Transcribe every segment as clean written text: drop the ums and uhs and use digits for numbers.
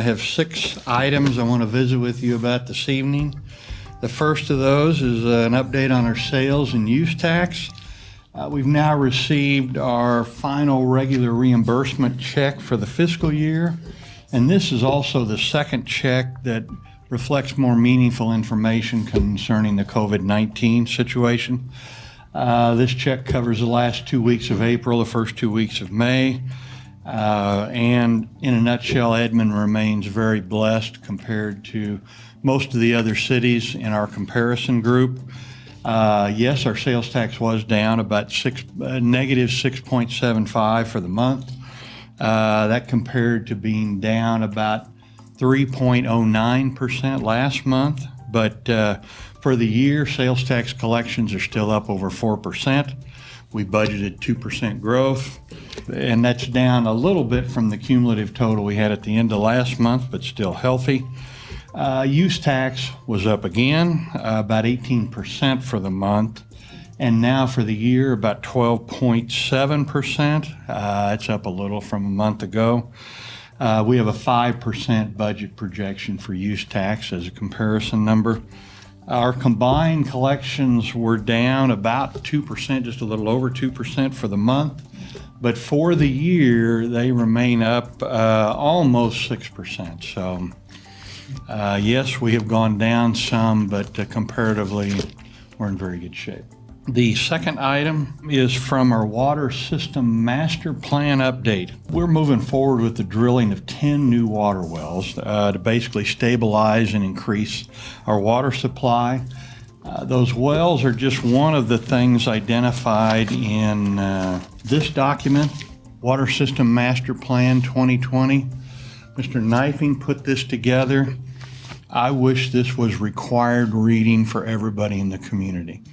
I have 6 items I want to visit with you about this evening. The first of those is an update on our sales and use tax. We've now received our final regular reimbursement check for the fiscal year, and this is also the second check that reflects more meaningful information concerning the COVID-19 situation. This check covers the last 2 weeks of April, the first 2 weeks of May. And in a nutshell, Edmond remains very blessed compared to most of the other cities in our comparison group. Yes, our sales tax was down about negative 6.75 for the month. That compared to being down about 3.09% last month. But for the year, sales tax collections are still up over 4%. We budgeted 2% growth, and that's down a little bit from the cumulative total we had at the end of last month, but still healthy. Use tax was up again, about 18% for the month, and now for the year, about 12.7%. It's up a little from a month ago. We have a 5% budget projection for use tax as a comparison number. Our combined collections were down about 2%, just a little over 2% for the month, but for the year, they remain up almost 6%. So, yes, we have gone down some, but comparatively, we're in very good shape. The second item is from our water system master plan update. We're moving forward with the drilling of 10 new water wells to basically stabilize and increase our water supply. Those wells are just one of the things identified in this document, Water System Master Plan 2020. Mr. Knifing put this together. I wish this was required reading for everybody in the community.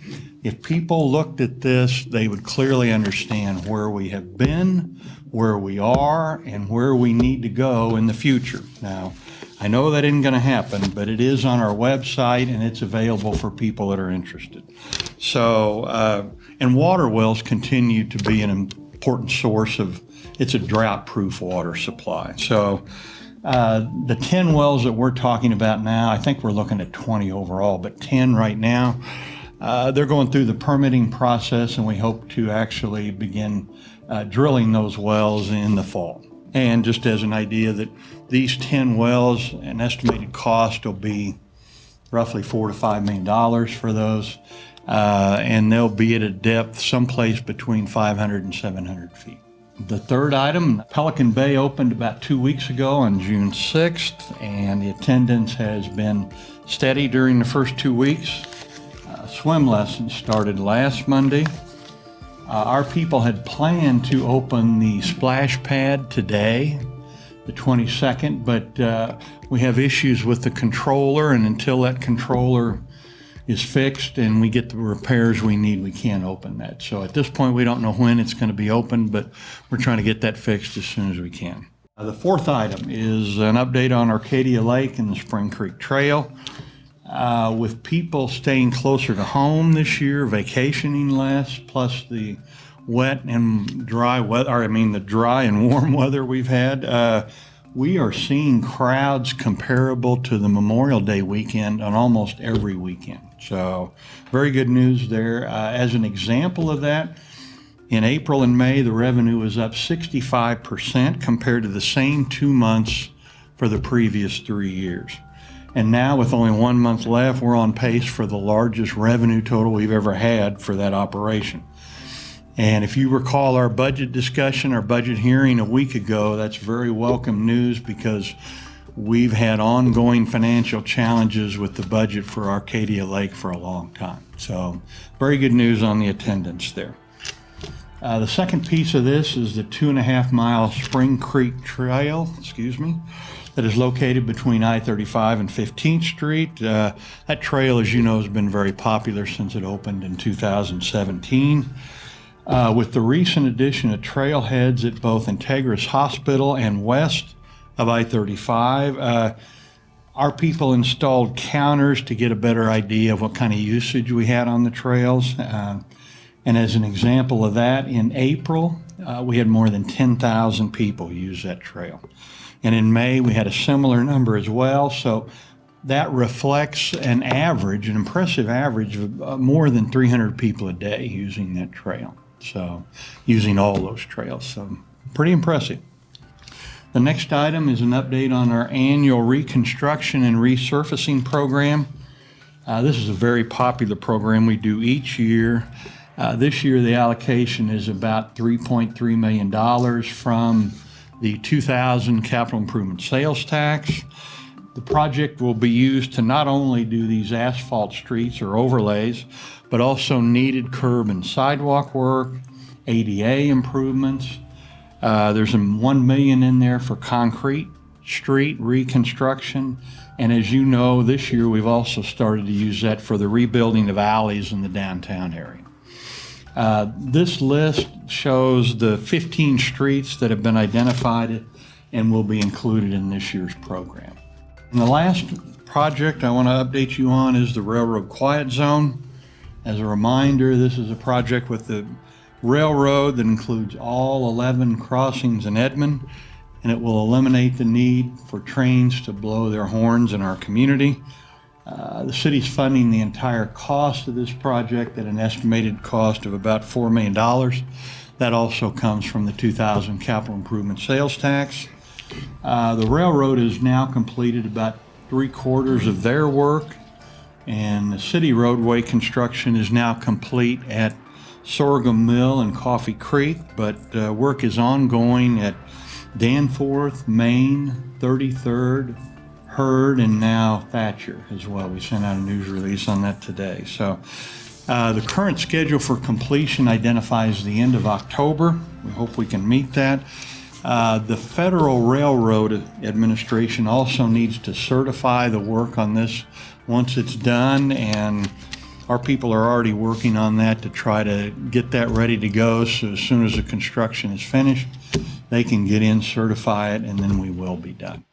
If people looked at this, they would clearly understand where we have been, where we are, and where we need to go in the future. Now, I know that isn't going to happen, but it is on our website and it's available for people that are interested. So, and water wells continue to be an important source of, it's a drought-proof water supply. So, the 10 wells that we're talking about now, I think we're looking at 20 overall, but 10 right now. They're going through the permitting process, and we hope to actually begin drilling those wells in the fall. And just as an idea that these 10 wells, an estimated cost will be roughly $4 to $5 million for those, and they'll be at a depth someplace between 500 and 700 feet. The third item, Pelican Bay opened about 2 weeks ago on June 6th, and the attendance has been steady during the first 2 weeks. Swim lessons started last Monday. Our people had planned to open the splash pad today, the 22nd, but we have issues with the controller, and until that controller is fixed and we get the repairs we need, we can't open that. So at this point, we don't know when it's going to be open, but we're trying to get that fixed as soon as we can. The fourth item is an update on Arcadia Lake and the Spring Creek Trail. With people staying closer to home this year, vacationing less, plus the wet and dry weather, the dry and warm weather we've had, we are seeing crowds comparable to the Memorial Day weekend on almost every weekend. So very good news there. As an example of that, in April and May, the revenue was up 65% compared to the same 2 months for the previous 3 years. And now with only 1 month left, we're on pace for the largest revenue total we've ever had for that operation. And if you recall our budget discussion, our budget hearing a week ago, that's very welcome news because we've had ongoing financial challenges with the budget for Arcadia Lake for a long time. So very good news on the attendance there. The second piece of this is the 2.5 mile Spring Creek Trail, that is located between I-35 and 15th Street. That trail, as you know, has been very popular since it opened in 2017. With the recent addition of trailheads at both Integris Hospital and west of I-35, our people installed counters to get a better idea of what kind of usage we had on the trails. And as an example of that, in April, we had more than 10,000 people use that trail. And in May, we had a similar number as well. So that reflects an impressive average of more than 300 people a day using that trail. So using all those trails. So pretty impressive. The next item is an update on our annual Reconstruction and Resurfacing program. This is a very popular program we do each year. This year, the allocation is about $3.3 million from the 2000 capital improvement sales tax. The project will be used to not only do these asphalt streets or overlays, but also needed curb and sidewalk work, ADA improvements. There's $1 million in there for concrete street reconstruction. And as you know, this year we've also started to use that for the rebuilding of alleys in the downtown area. This list shows the 15 streets that have been identified and will be included in this year's program. And the last project I want to update you on is the Railroad Quiet Zone. As a reminder, this is a project with the railroad that includes all 11 crossings in Edmond, and it will eliminate the need for trains to blow their horns in our community. The city's funding the entire cost of this project at an estimated cost of about $4 million. That also comes from the 2000 capital improvement sales tax. The railroad has now completed about 3/4 of their work, and the city roadway construction is now complete at Sorghum Mill and Coffee Creek, but work is ongoing at Danforth, Maine, 33rd, Hurd, and now Thatcher as well. We sent out a news release on that today. So the current schedule for completion identifies the end of October. We hope we can meet that. The Federal Railroad Administration also needs to certify the work on this once it's done, and our people are already working on that to try to get that ready to go, so as soon as the construction is finished, they can get in, certify it, and then we will be done.